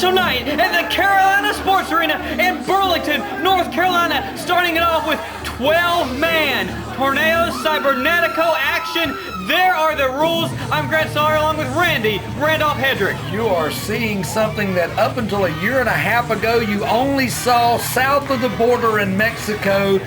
special night at the Carolina Sports Arena in Burlington, North Carolina, starting it off with 12-man Torneo Cibernetico action. There are the rules. I'm Grant Sawyer along with Randolph Hedrick. You are seeing something that up until a year and a half ago you only saw south of the border in Mexico.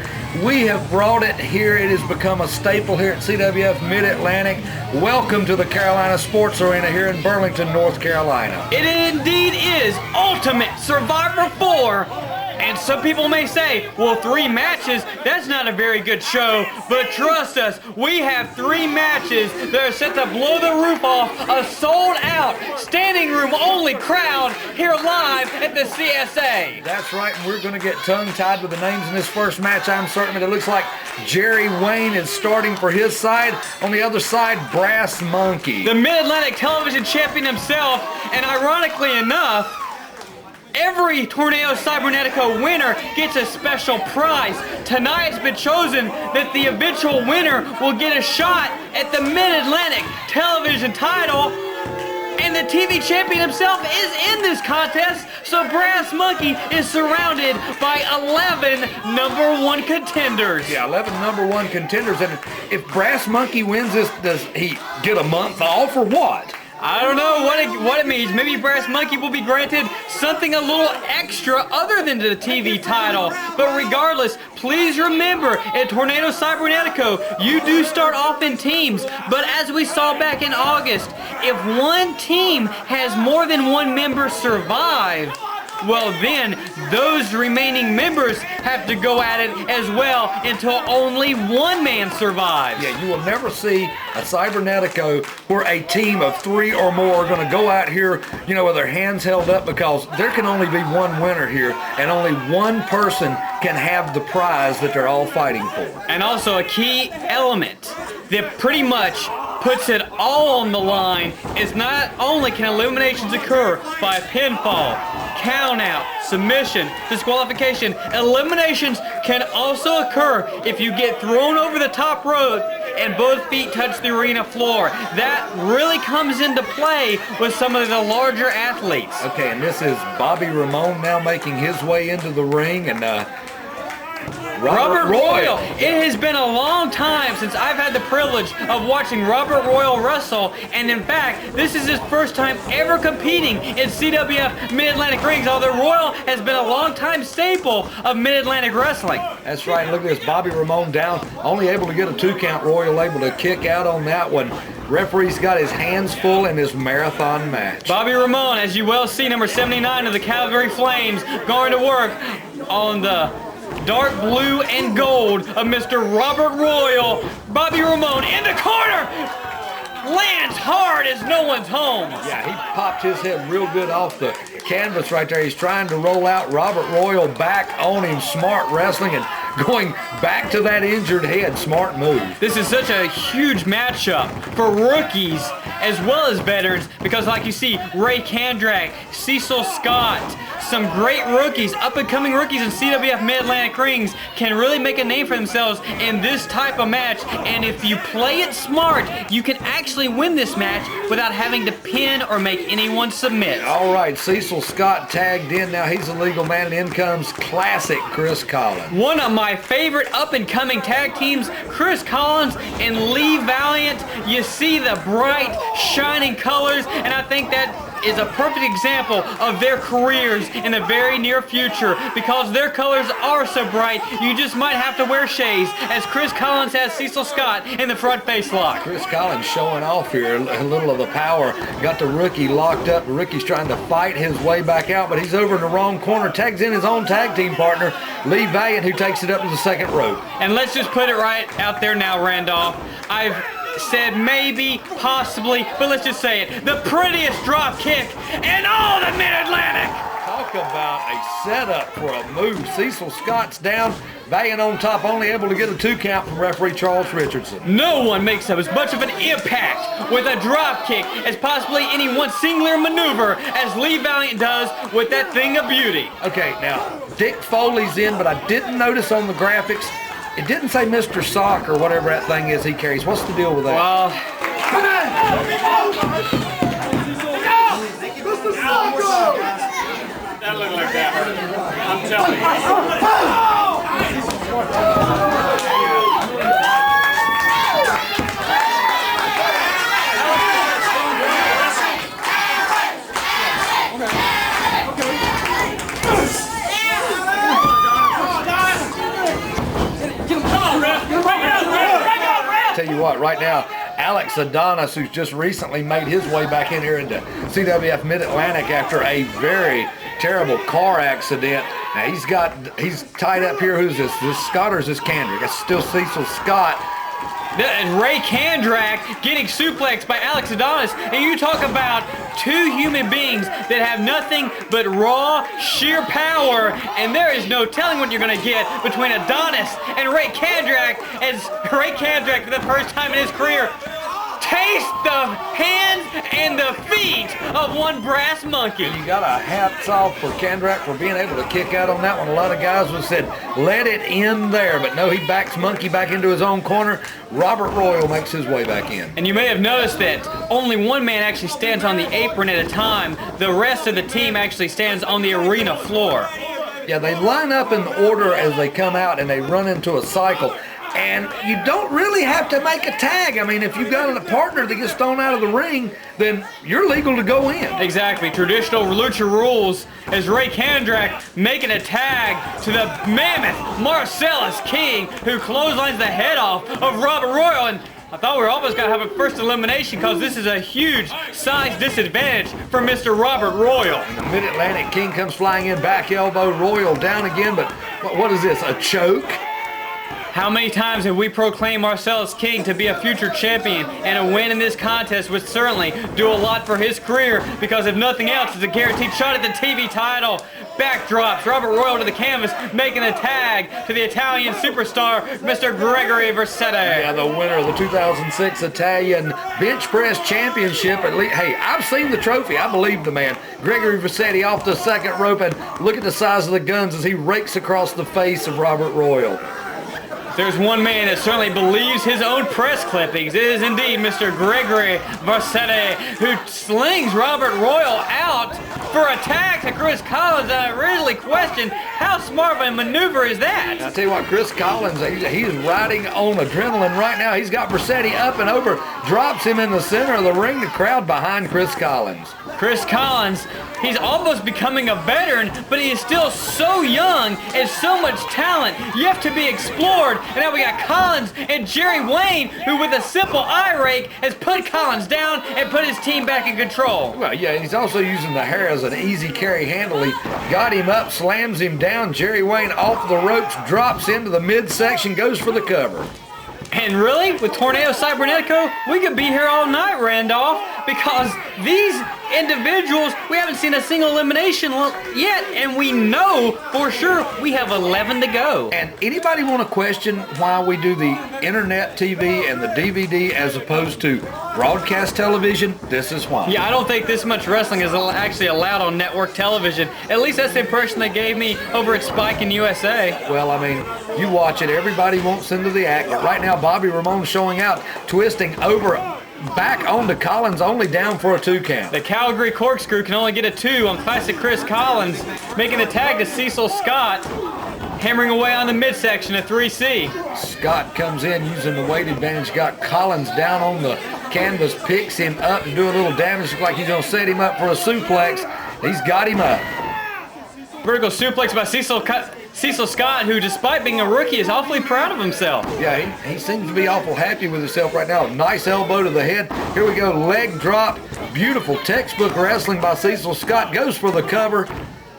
We have brought it here. It has become a staple here at CWF Mid-Atlantic. Welcome to the Carolina Sports Arena here in Burlington, North Carolina. It indeed is Ultimate Survivor 4. And some people may say, well, 3 matches, that's not a very good show. But trust us, we have 3 matches that are set to blow the roof off a sold-out, standing room only crowd here live at the CSA. That's right, and we're going to get tongue-tied with the names in this first match. I'm certain it looks like Jerry Wayne is starting for his side. On the other side, Brass Monkey. The Mid-Atlantic television champion himself, and ironically enough, every Torneo Cibernetico winner gets a special prize. Tonight it's been chosen that the eventual winner will get a shot at the Mid-Atlantic television title. And the TV champion himself is in this contest, so Brass Monkey is surrounded by 11 #1 contenders. Yeah, 11 #1 contenders. And if Brass Monkey wins this, does he get a month off or what? I don't know what it means. Maybe Brass Monkey will be granted something a little extra other than the TV title. But regardless, please remember, at Torneo Cibernetico, you do start off in teams. But as we saw back in August, if one team has more than one member survive, well then, those remaining members have to go at it as well until only one man survives. Yeah, you will never see a Cibernetico where a team of 3 or more are going to go out here, you know, with their hands held up, because there can only be one winner here, and only one person can have the prize that they're all fighting for. And also a key element that pretty much puts it all on the line is not only can eliminations occur by pinfall, countout, submission, disqualification, eliminations can also occur if you get thrown over the top rope and both feet touch the arena floor. That really comes into play with some of the larger athletes. Okay, and this is Bobby Ramone now making his way into the ring, and Robert Royal. It has been a long time since I've had the privilege of watching Robert Royal wrestle, and in fact, this is his first time ever competing in CWF Mid-Atlantic rings, although Royal has been a long-time staple of Mid-Atlantic wrestling. That's right, look at this, Bobby Ramone down, only able to get a 2 count, Royal able to kick out on that one. Referee's got his hands full in this marathon match. Bobby Ramone, as you well see, number 79 of the Calgary Flames, going to work on the dark blue and gold of Mr. Robert Royal. Bobby Ramone in the corner! Lands hard as no one's home. Yeah, he popped his head real good off the canvas right there. He's trying to roll out Robert Royal back on him. Smart wrestling and going back to that injured head. Smart move. This is such a huge matchup for rookies as well as veterans, because like you see, Ric Converse, Cecil Scott, some great rookies, up-and-coming rookies in CWF Mid-Atlantic rings can really make a name for themselves in this type of match. And if you play it smart, you can actually win this match without having to pin or make anyone submit. All right, Cecil Scott tagged in. Now he's a legal man, and in comes classic Chris Collins. One of my favorite up-and-coming tag teams, Chris Collins and Lee Valiant. You see the bright, shining colors, and I think that is a perfect example of their careers in the very near future, because their colors are so bright you just might have to wear shades, as Chris Collins has Cecil Scott in the front face lock. Chris Collins showing off here a little of the power. Got the rookie locked up. The rookie's trying to fight his way back out, but he's over in the wrong corner. Tags in his own tag team partner, Lee Valiant, who takes it up to the second rope. And let's just put it right out there now, Randolph. I've said maybe, possibly, but let's just say it. The prettiest drop kick in all the Mid-Atlantic. Talk about a setup for a move. Cecil Scott's down, Valiant on top, only able to get a 2 count from referee Charles Richardson. No one makes up as much of an impact with a drop kick as possibly any one singular maneuver as Lee Valiant does with that thing of beauty. Okay, now, Dick Foley's in, but I didn't notice on the graphics, it didn't say Mr. Sock or whatever that thing is he carries. What's the deal with that? Well, That looked like that hurt. I'm telling you. Tell you what, right now, Alex Adonis, who's just recently made his way back in here into CWF Mid-Atlantic after a very terrible car accident. Now he's tied up here. Who's this? This Scott or is this Kendrick? It's still Cecil Scott. Ray Kandrak getting suplexed by Alex Adonis, and you talk about two human beings that have nothing but raw, sheer power, and there is no telling what you're going to get between Adonis and Ray Kandrak, as Ray Kandrak, for the first time in his career, taste the hands and the feet of one brass monkey. You got a hats off for Kandrak for being able to kick out on that one. A lot of guys would have said, let it end there, but no, he backs Monkey back into his own corner. Robert Royal makes his way back in. And you may have noticed that only one man actually stands on the apron at a time. The rest of the team actually stands on the arena floor. Yeah, they line up in the order as they come out and they run into a cycle. And you don't really have to make a tag. I mean, if you've got a partner that gets thrown out of the ring, then you're legal to go in. Exactly. Traditional lucha rules as Ray Kandrak making a tag to the mammoth Marcellus King, who clotheslines the head off of Robert Royal. And I thought we were almost going to have a first elimination because this is a huge size disadvantage for Mr. Robert Royal. And the Mid-Atlantic King comes flying in, back elbow, Royal down again, but what is this, a choke? How many times have we proclaimed Marcellus King to be a future champion, and a win in this contest would certainly do a lot for his career, because if nothing else, it's a guaranteed shot at the TV title. Backdrops, Robert Royal to the canvas, making a tag to the Italian superstar, Mr. Gregory Versetti. Yeah, the winner of the 2006 Italian Bench Press Championship. At least, hey, I've seen the trophy. I believe the man. Gregory Versetti off the second rope, and look at the size of the guns as he rakes across the face of Robert Royal. There's one man that certainly believes his own press clippings. It is indeed Mr. Gregory Versetti, who slings Robert Royal out for a tag to Chris Collins. And I really question how smart of a maneuver is that. I'll tell you what, Chris Collins, he's riding on adrenaline right now. He's got Versetti up and over, drops him in the center of the ring. The crowd behind Chris Collins. Chris Collins, he's almost becoming a veteran, but he is still so young and so much talent. You have to be explored. And now we got Collins and Jerry Wayne, who with a simple eye rake has put Collins down and put his team back in control. Well, yeah, he's also using the hair as an easy carry handle. He got him up, slams him down. Jerry Wayne off the ropes, drops into the midsection, goes for the cover. And really, with Torneo Cibernetico, we could be here all night, Randolph, because these individuals, we haven't seen a single elimination yet, and we know for sure we have 11 to go. And anybody want to question why we do the internet TV and the DVD as opposed to broadcast television? This is why. Yeah, I don't think this much wrestling is actually allowed on network television. At least that's the impression they gave me over at Spike in USA. Well, I mean, you watch it, everybody wants into the act. But right now, Bobby Ramone showing out, twisting over back onto Collins, only down for a 2 count. The Calgary Corkscrew can only get a 2 on classic Chris Collins, making the tag to Cecil Scott, hammering away on the midsection of 3C. Scott comes in using the weight advantage, got Collins down on the canvas, picks him up and do a little damage. Looks like he's going to set him up for a suplex. He's got him up. Vertical suplex by Cecil Scott, who despite being a rookie is awfully proud of himself. Yeah, he seems to be awful happy with himself right now. Nice elbow to the head. Here we go, leg drop. Beautiful textbook wrestling by Cecil Scott. Goes for the cover.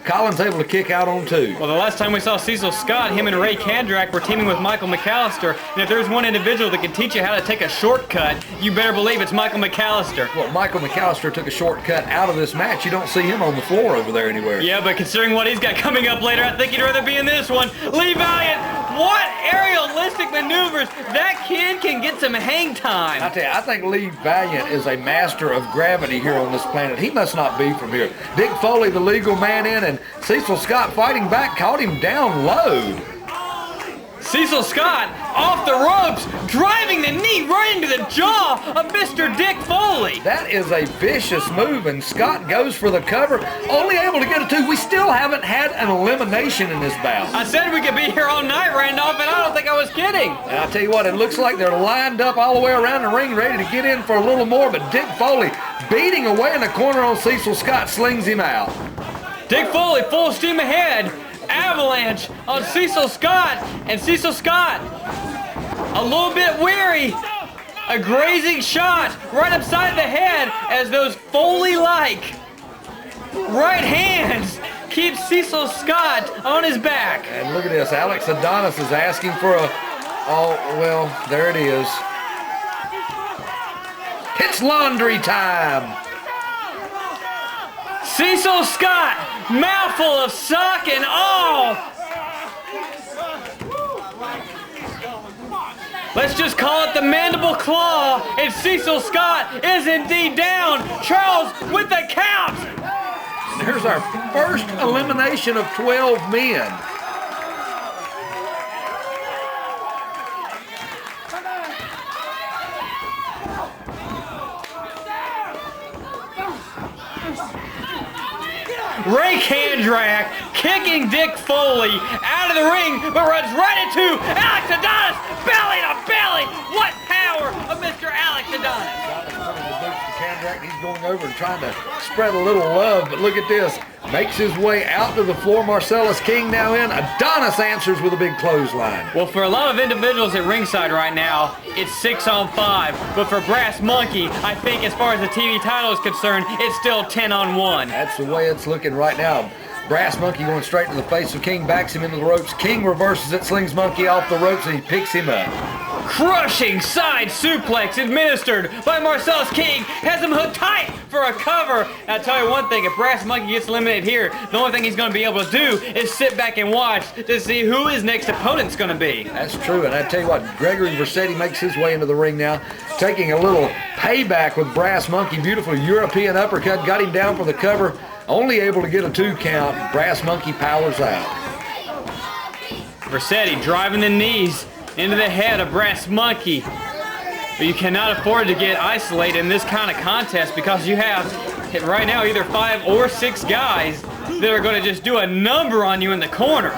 Collins able to kick out on 2. Well, the last time we saw Cecil Scott, him and Ray Kandrak were teaming with Michael McAllister, and if there's one individual that can teach you how to take a shortcut, you better believe it's Michael McAllister. Well, Michael McAllister took a shortcut out of this match. You don't see him on the floor over there anywhere. Yeah, but considering what he's got coming up later, I think he'd rather be in this one. Lee Valiant, what aerialistic maneuvers. That kid can get some hang time. I tell you, I think Lee Valiant is a master of gravity here on this planet. He must not be from here. Dick Foley, the legal man in, and Cecil Scott fighting back, caught him down low. Cecil Scott off the ropes, driving the knee right into the jaw of Mr. Dick Foley. belly. That is a vicious move, and Scott goes for the cover, only able to get a 2. We still haven't had an elimination in this bout. I said we could be here all night, Randolph, and I don't think I was kidding. And I'll tell you what, it looks like they're lined up all the way around the ring, ready to get in for a little more, but Dick Foley beating away in the corner on Cecil Scott, slings him out. Dick Foley, full steam ahead. Avalanche on Cecil Scott, and Cecil Scott a little bit weary. A grazing shot right upside the head as those Foley-like right hands keep Cecil Scott on his back. And look at this, Alex Adonis is asking for a, oh, well, there it is. It's laundry time. Cecil Scott, mouthful of sock and all. Let's just call it the mandible claw, and Cecil Scott is indeed down. Charles with the count. There's our first elimination of 12 men. Ric Converse kicking Dick Foley out of the ring, but runs right into Alex Adonis, belly to belly. What power of Mr. Alex Adonis. He's going over and trying to spread a little love, but look at this. Makes his way out to the floor. Marcellus King now in. Adonis answers with a big clothesline. Well, for a lot of individuals at ringside right now, it's 6-on-5. But for Brass Monkey, I think as far as the TV title is concerned, it's still 10-on-1. That's the way it's looking right now. Brass Monkey going straight to the face of King, backs him into the ropes. King reverses it, slings Monkey off the ropes, and he picks him up. Crushing side suplex administered by Marcellus King has him hooked tight for a cover. And I'll tell you one thing, if Brass Monkey gets eliminated here, the only thing he's going to be able to do is sit back and watch to see who his next opponent's going to be. That's true, and I tell you what, Gregory Versetti makes his way into the ring now, taking a little payback with Brass Monkey. Beautiful European uppercut, got him down for the cover. Only able to get a 2 count. Brass Monkey powers out. Versetti driving the knees into the head of Brass Monkey. But you cannot afford to get isolated in this kind of contest because you have, right now, either 5 or 6 guys that are going to just do a number on you in the corner.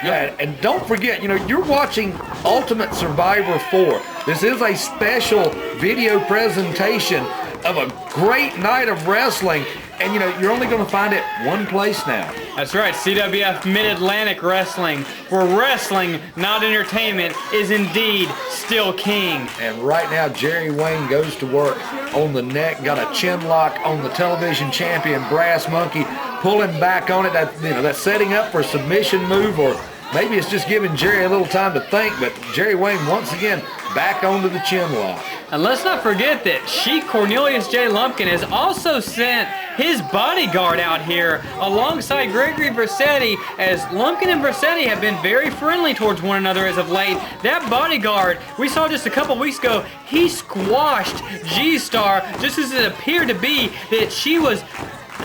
Yeah, and don't forget, you know, you're watching Ultimate Survivor 4. This is a special video presentation of a great night of wrestling. And, you know, you're only going to find it one place now. That's right, CWF Mid-Atlantic Wrestling, where wrestling, not entertainment, is indeed still king. And right now, Jerry Wayne goes to work on the neck, got a chin lock on the television champion, Brass Monkey, pulling back on it. That, you know, that's setting up for a submission move, or maybe it's just giving Jerry a little time to think, but Jerry Wayne, once again, back onto the chin lock. And let's not forget that Sheik Cornelius J. Lumpkin has also sent his bodyguard out here alongside Gregory Versetti, as Lumpkin and Versetti have been very friendly towards one another as of late. That bodyguard, we saw just a couple weeks ago, he squashed G-Star just as it appeared to be that she was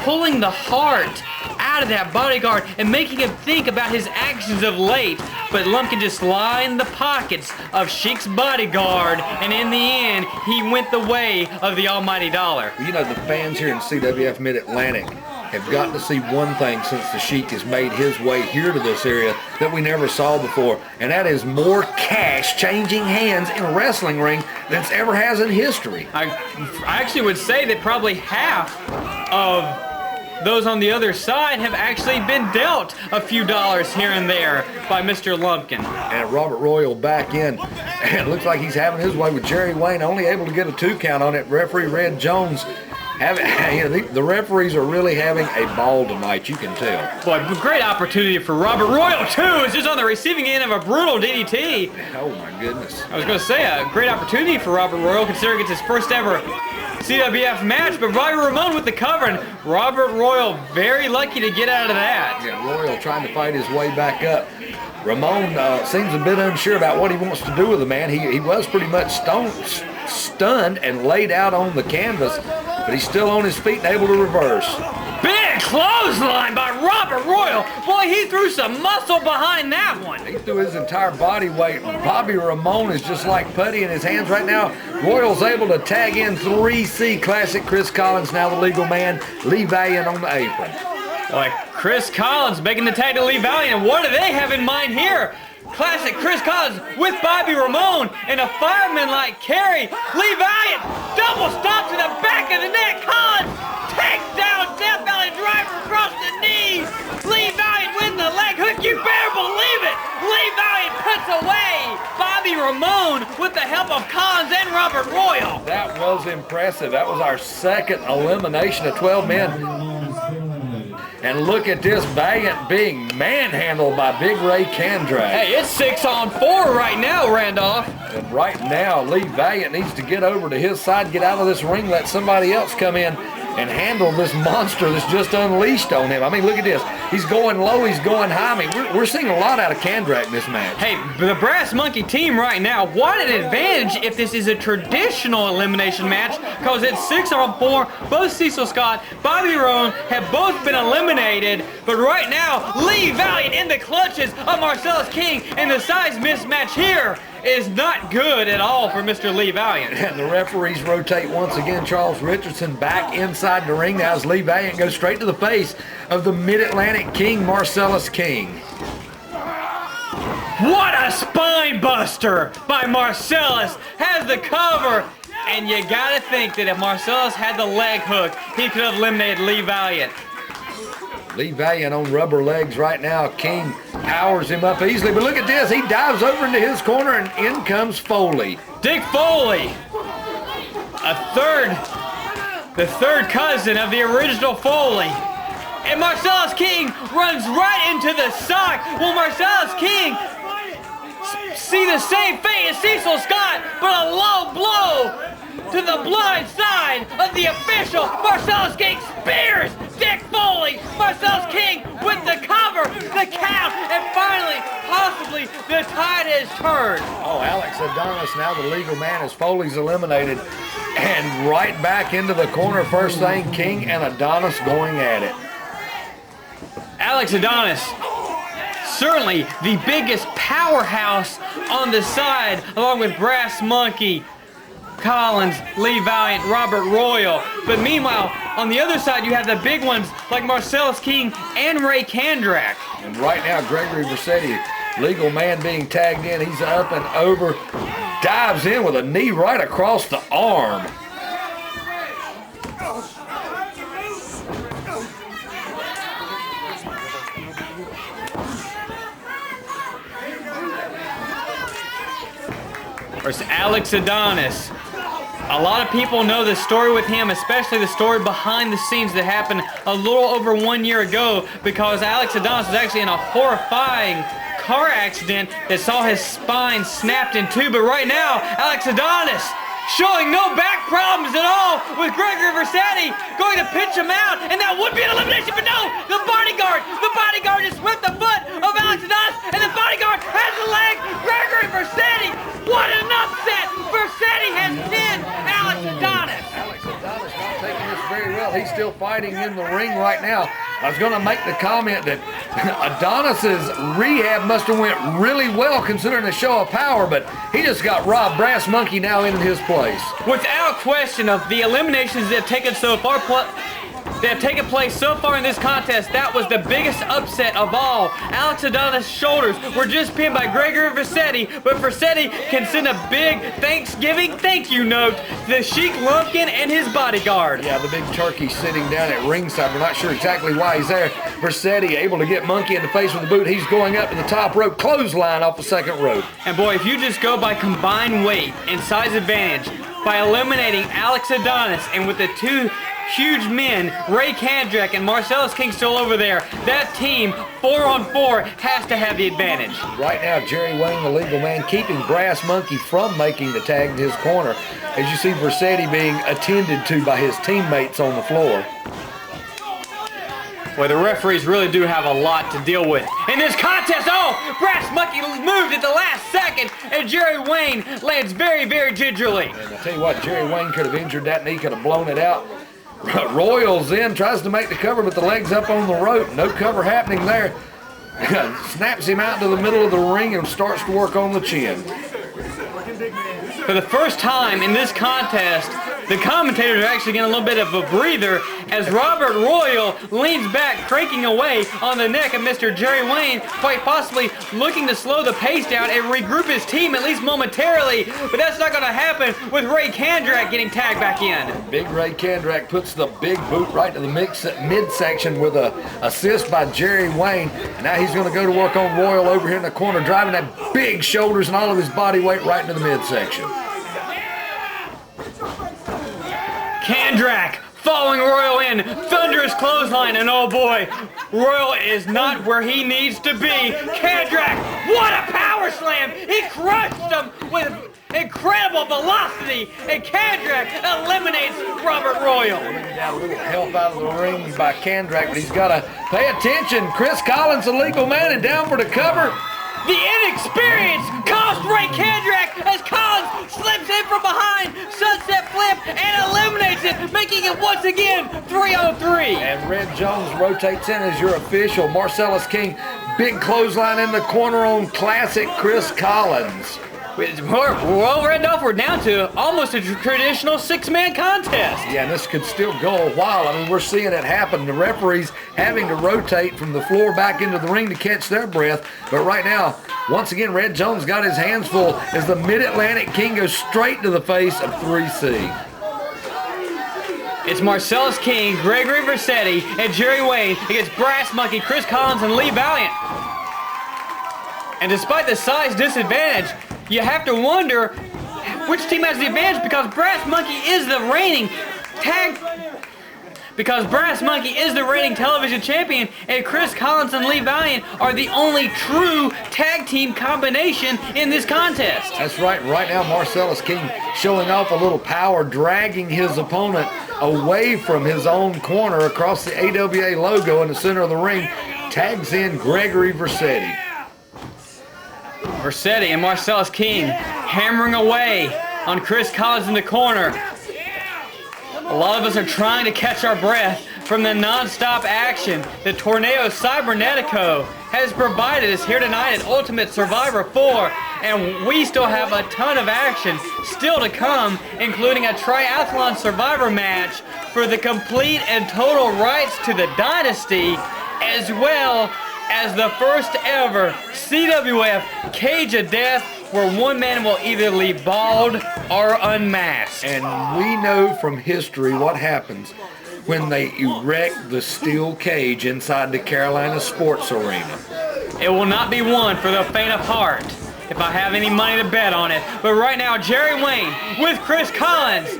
pulling the heart out of that bodyguard and making him think about his actions of late. But Lumpkin just lined the pockets of Sheik's bodyguard, and in the end, he went the way of the almighty dollar. You know, the fans here in CWF Mid-Atlantic have gotten to see one thing since the Sheik has made his way here to this area that we never saw before, and that is more cash changing hands in a wrestling ring than it's ever has in history. I actually would say that probably half of those on the other side have actually been dealt a few dollars here and there by Mr. Lumpkin. And Robert Royal back in, and it looks like he's having his way with Jerry Wayne, only able to get a 2 count on it. Referee Red Jones, the referees are really having a ball tonight, you can tell. Boy, great opportunity for Robert Royal, too. Is just on the receiving end of a brutal DDT. Oh, my goodness. I was going to say, a great opportunity for Robert Royal, considering it's his first ever CWF match, but Robbie Ramone with the cover, and Robert Royal very lucky to get out of that. Yeah, Royal trying to fight his way back up. Ramone seems a bit unsure about what he wants to do with the man. He was pretty much stunned and laid out on the canvas, but he's still on his feet and able to reverse. Big Big clothesline by Robert Royal. Boy, he threw some muscle behind that one. He threw his entire body weight. Bobby Ramone is just like putty in his hands right now. Royal's able to tag in 3C Classic Chris Collins, now the legal man. Lee Valiant on the apron. Like Chris Collins making the tag to Lee Valiant. And what do they have in mind here? Classic Chris Collins with Bobby Ramone and a fireman-like carry. Lee Valiant, double stop to the back of the neck. Collins takes down Death Valley driver across the knees. Lee Valiant with the leg hook. You better believe it. Lee Valiant puts away Bobby Ramone with the help of Collins and Robert Royal. That was impressive. That was our second elimination of 12 men. And look at this, Valiant being manhandled by Big Ray Kandrak. Hey, it's 6-on-4 right now, Randolph. And right now, Lee Valiant needs to get over to his side, get out of this ring, let somebody else come in and handle this monster that's just unleashed on him. I mean, look at this. He's going low, he's going high. I mean, we're seeing a lot out of Kandrak in this match. Hey, the Brass Monkey team right now, what an advantage if this is a traditional elimination match, because it's 6-on-4. Both Cecil Scott, Bobby Roan have both been eliminated, but right now, Lee Valiant in the clutches of Marcellus King, and the size mismatch here is not good at all for Mr. Lee Valiant. And the referees rotate once again. Charles Richardson back inside the ring now as Lee Valiant goes straight to the face of the Mid-Atlantic King, Marcellus King. What a spine buster by Marcellus. Has the cover. And you gotta think that if Marcellus had the leg hook, he could have eliminated Lee Valiant. Lee Valiant on rubber legs right now. King powers him up easily, but look at this. He dives over into his corner, and in comes Foley. Dick Foley, the third cousin of the original Foley. And Marcellus King runs right into the sock. Will Marcellus King see the same fate as Cecil Scott, but a low blow to the blind side of the official. Marcellus King spears Dick Foley. Marcellus King with the cover, the count, and finally, possibly, the tide has turned. Oh, Alex Adonis now the legal man as Foley's eliminated. And right back into the corner first thing, King and Adonis going at it. Alex Adonis, certainly the biggest powerhouse on the side, along with Brass Monkey, Collins, Lee Valiant, Robert Royal. But meanwhile, on the other side, you have the big ones like Marcellus King and Ray Kandrak. And right now, Gregory Versetti, legal man being tagged in. He's up and over, dives in with a knee right across the arm. There's Alex Adonis. A lot of people know the story with him, especially the story behind the scenes that happened a little over 1 year ago, because Alex Adonis was actually in a horrifying car accident that saw his spine snapped in two. But right now, Alex Adonis showing no back problems at all, with Gregory Versetti going to pitch him out, and that would be an elimination, but no, the bodyguard just whipped the foot of Alex Adonis, and the bodyguard has the leg. Gregory Versetti, what an upset! Versetti has pinned Alex Adonis. Alex Adonis not taking this very well. He's still fighting in the ring right now. I was going to make the comment that Adonis's rehab must have went really well considering the show of power, but he just got robbed. Brass Monkey now in his place. Without question, of the eliminations that have taken place so far in this contest, that was the biggest upset of all. Alex Adonis' shoulders were just pinned by Gregory Versetti, but Versetti can send a big Thanksgiving thank you note to the Sheik Lumpkin and his bodyguard. Yeah, the big turkey sitting down at ringside. We're not sure exactly why he's there. Versetti able to get Monkey in the face with the boot. He's going up to the top rope, clothesline off the second rope. And boy, if you just go by combined weight and size advantage, by eliminating Alex Adonis, and with the two huge men, Ray Kandrak and Marcellus King still over there, that team, 4-on-4, has to have the advantage. Right now, Jerry Wayne, the legal man, keeping Brass Monkey from making the tag in his corner. As you see Versetti being attended to by his teammates on the floor. Well, the referees really do have a lot to deal with in this contest. Oh, Brass Monkey moved at the last second, and Jerry Wayne lands very, very gingerly. And I tell you what, Jerry Wayne could have injured that knee, could have blown it out. Royals in, tries to make the cover, but the leg's up on the rope. No cover happening there. Snaps him out to the middle of the ring and starts to work on the chin. For the first time in this contest, the commentators are actually getting a little bit of a breather as Robert Royal leans back, cranking away on the neck of Mr. Jerry Wayne, quite possibly looking to slow the pace down and regroup his team at least momentarily, but that's not going to happen with Ray Kandrak getting tagged back in. Big Ray Kandrak puts the big boot right to the midsection with a assist by Jerry Wayne. And now he's going to go to work on Royal over here in the corner, driving that big shoulders and all of his body weight right into the midsection. Kandrak following Royal in, thunderous clothesline, and oh boy, Royal is not where he needs to be. Kandrak, what a power slam! He crushed him with incredible velocity, and Kandrak eliminates Robert Royal. Got a little help out of the ring by Kandrak, but he's got to pay attention. Chris Collins, a legal man, and down for the cover. The inexperience cost Ray Kandrak as Collins slips in from behind, sunset flip, and eliminates it, making it once again 3-on-3. And Red Jones rotates in as your official. Marcellus King, big clothesline in the corner on classic Chris Collins. Well, Randolph, we're down to almost a traditional six-man contest. Yeah, and this could still go a while. I mean, we're seeing it happen. The referees having to rotate from the floor back into the ring to catch their breath. But right now, once again, Red Jones got his hands full as the Mid-Atlantic King goes straight to the face of 3C. It's Marcellus King, Gregory Versetti, and Jerry Wayne against Brass Monkey, Chris Collins, and Lee Valiant. And despite the size disadvantage, you have to wonder which team has the advantage because Brass Monkey is the reigning television champion, and Chris Collins and Lee Valiant are the only true tag team combination in this contest. That's right. Right now, Marcellus King showing off a little power, dragging his opponent away from his own corner across the AWA logo in the center of the ring. Tags in Gregory Versetti. Versetti and Marcellus King hammering away on Chris Collins in the corner. A lot of us are trying to catch our breath from the non-stop action that Torneo Cibernetico has provided us here tonight at Ultimate Survivor 4. And we still have a ton of action still to come, including a triathlon survivor match for the complete and total rights to the Dynasty, as well as the first ever CWF Cage of Death, where one man will either leave bald or unmasked. And we know from history what happens when they erect the steel cage inside the Carolina Sports Arena. It will not be one for the faint of heart, if I have any money to bet on it. But right now, Jerry Wayne with Chris Collins.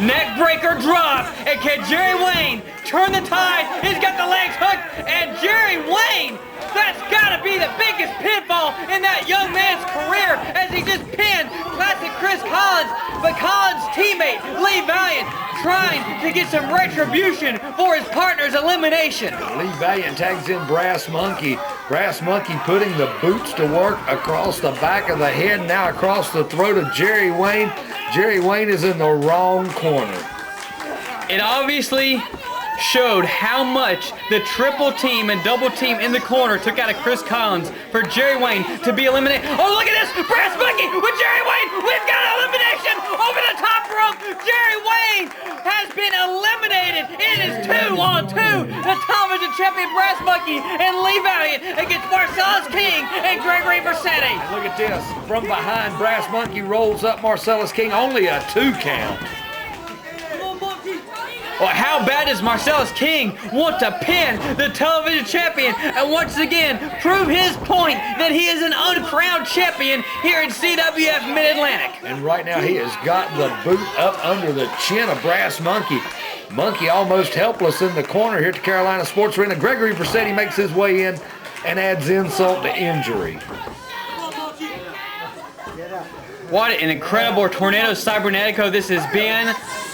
Neck breaker drop, and can Jerry Wayne turn the tide? He's got the legs hooked, and Jerry Wayne, that's gotta be the biggest pinfall in that young man's career as he just pinned classic Chris Collins. But Collins' teammate, Lee Valiant, trying to get some retribution for his partner's elimination. Lee Valiant tags in Brass Monkey. Brass Monkey putting the boots to work across the back of the head, now across the throat of Jerry Wayne. Jerry Wayne is in the wrong corner. It obviously showed how much the triple team and double team in the corner took out of Chris Collins for Jerry Wayne to be eliminated. Oh, look at this! Brass Monkey with Jerry Wayne! We've got an elimination over the top rope! Jerry Wayne has been eliminated! It is 2-on-2! The television champion Brass Monkey and Lee Valiant against Marcellus King and Gregory Versetti. Look at this. From behind, Brass Monkey rolls up Marcellus King. Only a 2 count. Well, how bad does Marcellus King want to pin the television champion and once again prove his point that he is an uncrowned champion here in CWF Mid-Atlantic? And right now he has got the boot up under the chin of Brass Monkey. Monkey almost helpless in the corner here at the Carolina Sports Arena. Gregory Versetti makes his way in and adds insult to injury. What an incredible Tornado Cibernetico this has been.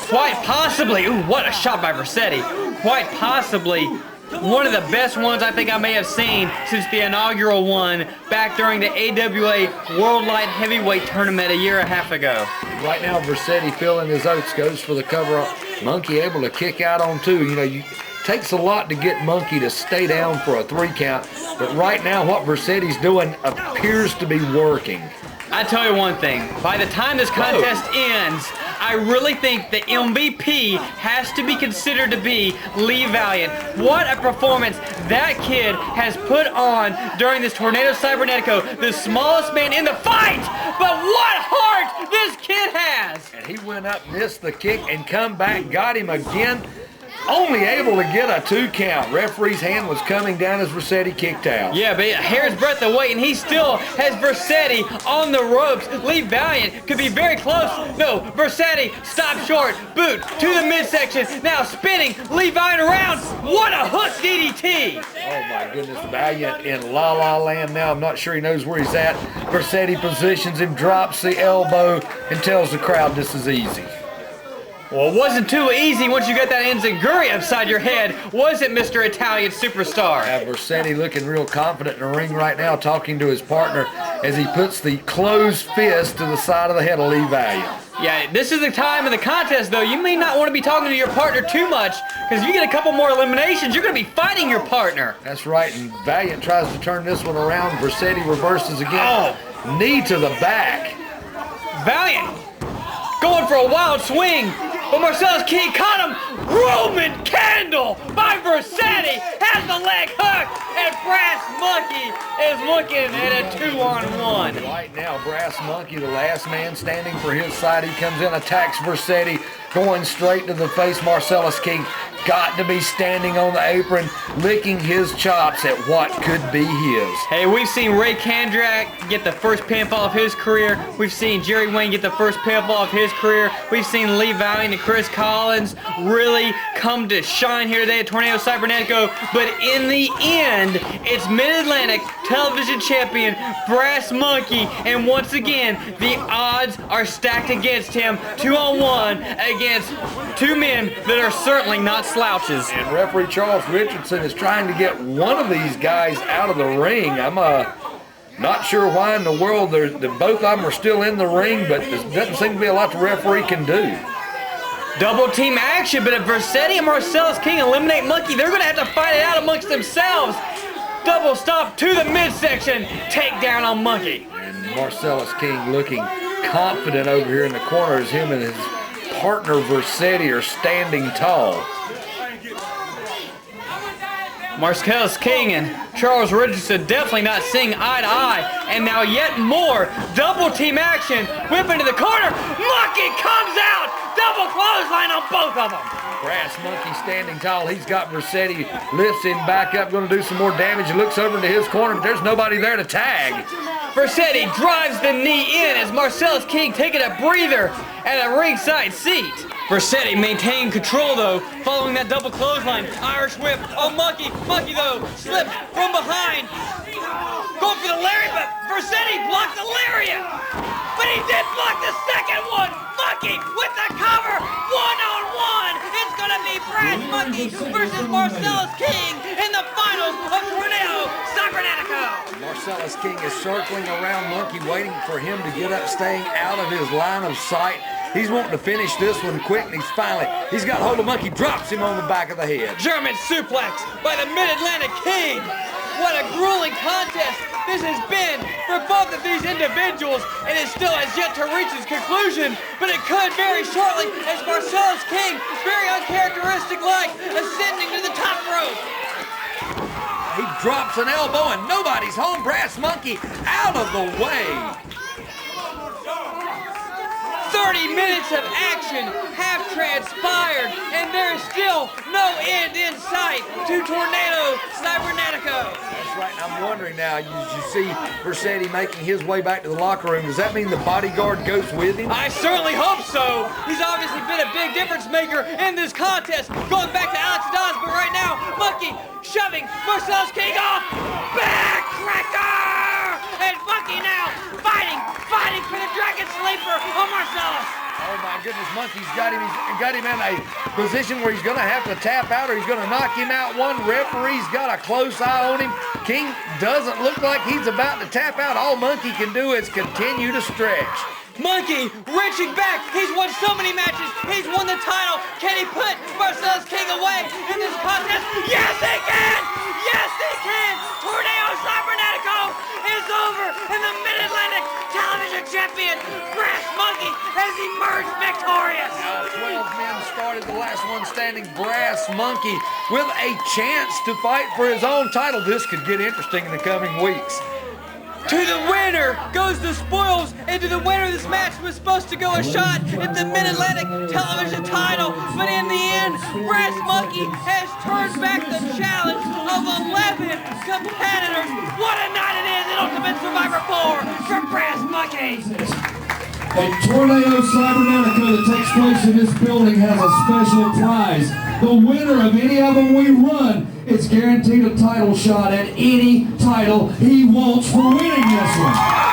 Quite possibly, ooh, what a shot by Versetti. Quite possibly One of the best ones I think I may have seen since the inaugural one back during the AWA World Light Heavyweight Tournament a year and a half ago. Right now, Versetti filling his oats, goes for the cover up. Monkey able to kick out on two. You know, takes a lot to get Monkey to stay down for a 3 count, but right now what Versetti's doing appears to be working. I tell you one thing, by the time this contest ends, I really think the MVP has to be considered to be Lee Valiant. What a performance that kid has put on during this Torneo Cibernetico, the smallest man in the fight, but what heart this kid has! And he went up, missed the kick, and come back, got him again. Only able to get a 2 count. Referee's hand was coming down as Versetti kicked out. Yeah, but a hair's breadth away, and he still has Versetti on the ropes. Lee Valiant could be very close. No, Versetti stopped short. Boot to the midsection. Now spinning Lee Valiant around. What a hook DDT! Oh my goodness, Valiant in La La Land now. I'm not sure he knows where he's at. Versetti positions him, drops the elbow, and tells the crowd this is easy. Well, it wasn't too easy once you got that enziguri upside your head, was it, Mr. Italian Superstar? Versetti looking real confident in the ring right now, talking to his partner as he puts the closed fist to the side of the head of Lee Valiant. Yeah, this is the time of the contest, though. You may not want to be talking to your partner too much, because you get a couple more eliminations, you're going to be fighting your partner. That's right, and Valiant tries to turn this one around. Versetti reverses again. Oh. Knee to the back. Valiant going for a wild swing. But Marcellus King caught him. Roman Candle by Versetti has the leg hook, and Brass Monkey is looking at a 2-on-1. Right now, Brass Monkey, the last man standing for his side. He comes in, attacks Versetti, going straight to the face. Marcellus King got to be standing on the apron, licking his chops at what could be his. Hey, we've seen Aric Andrews get the first pinfall of his career. We've seen Jerry Wayne get the first pinfall of his career. We've seen Lee Valiant and Chris Collins really come to shine here today at Torneo Cibernetico. But in the end, it's Mid-Atlantic television champion Brass Monkey. And once again, the odds are stacked against him. 2-on-1 against 2 men that are certainly not slouches. And referee Charles Richardson is trying to get one of these guys out of the ring. I'm not sure why in the world both of them are still in the ring, but there doesn't seem to be a lot the referee can do. Double team action, but if Versetti and Marcellus King eliminate Monkey, they're going to have to fight it out amongst themselves. Double stop to the midsection, takedown on Monkey. And Marcellus King looking confident over here in the corner as him and his partner Versetti are standing tall. Marcellus King and Charles Richardson definitely not seeing eye to eye. And now yet more double team action. Whip into the corner. Monkey comes out. Double clothesline on both of them. Brass Monkey standing tall. He's got Versetti, lifts him back up, going to do some more damage. He looks over into his corner, but there's nobody there to tag. Versetti drives the knee in as Marcellus King taking a breather at a ringside seat. Versetti maintaining control, though, following that double clothesline. Irish whip on Monkey. Monkey, though, slipped from behind. Going for the lariat, but Versetti blocked the lariat. But he did block the second one. Monkey with the cover. 1-on-1. It's going to be Brass Monkey versus Marcellus King in the finals of Torneo Cibernetico. Marcellus King is circling around Monkey, waiting for him to get up, staying out of his line of sight. He's wanting to finish this one quick, and he's got hold of Monkey, drops him on the back of the head. German suplex by the Mid-Atlantic King. What a grueling contest this has been for both of these individuals, and it still has yet to reach its conclusion, but it could very shortly as Marcellus King, very uncharacteristic-like, ascending to the top rope. He drops an elbow, and nobody's home. Brass Monkey out of the way. 30 minutes of action have transpired, and there is still no end in sight to Torneo Cibernetico. That's right, and I'm wondering now, you see Versetti making his way back to the locker room. Does that mean the bodyguard goes with him? I certainly hope so. He's obviously been a big difference maker in this contest, going back to Alex Dawes, but right now, Monkey shoving Marcellus King off. Backcracker! And Monkey now fighting for the Dragon Sleeper on Marcellus. Oh my goodness, Monkey's got him. He's got him in a position where he's going to have to tap out or he's going to knock him out. One referee's got a close eye on him. King doesn't look like he's about to tap out. All Monkey can do is continue to stretch. Monkey reaching back. He's won so many matches. He's won the title. Can he put Marcellus King away in this contest? Yes, he can! Yes, he can! Torneo Cibernetico is over, and the Mid-Atlantic television champion, Brass Monkey, has emerged victorious. 12 men started, the last one standing, Brass Monkey, with a chance to fight for his own title. This could get interesting in the coming weeks. To the winner goes the spoils, and to the winner of this match was supposed to go a shot at the Mid-Atlantic television title, but in the end, Brass Monkey has turned back the challenge of 11 competitors. What a night it is in Ultimate Survivor 4 for Brass Monkey! A Torneo Cibernetico that takes place in this building has a special prize. The winner of any of them we run is guaranteed a title shot at any title he wants for winning this one.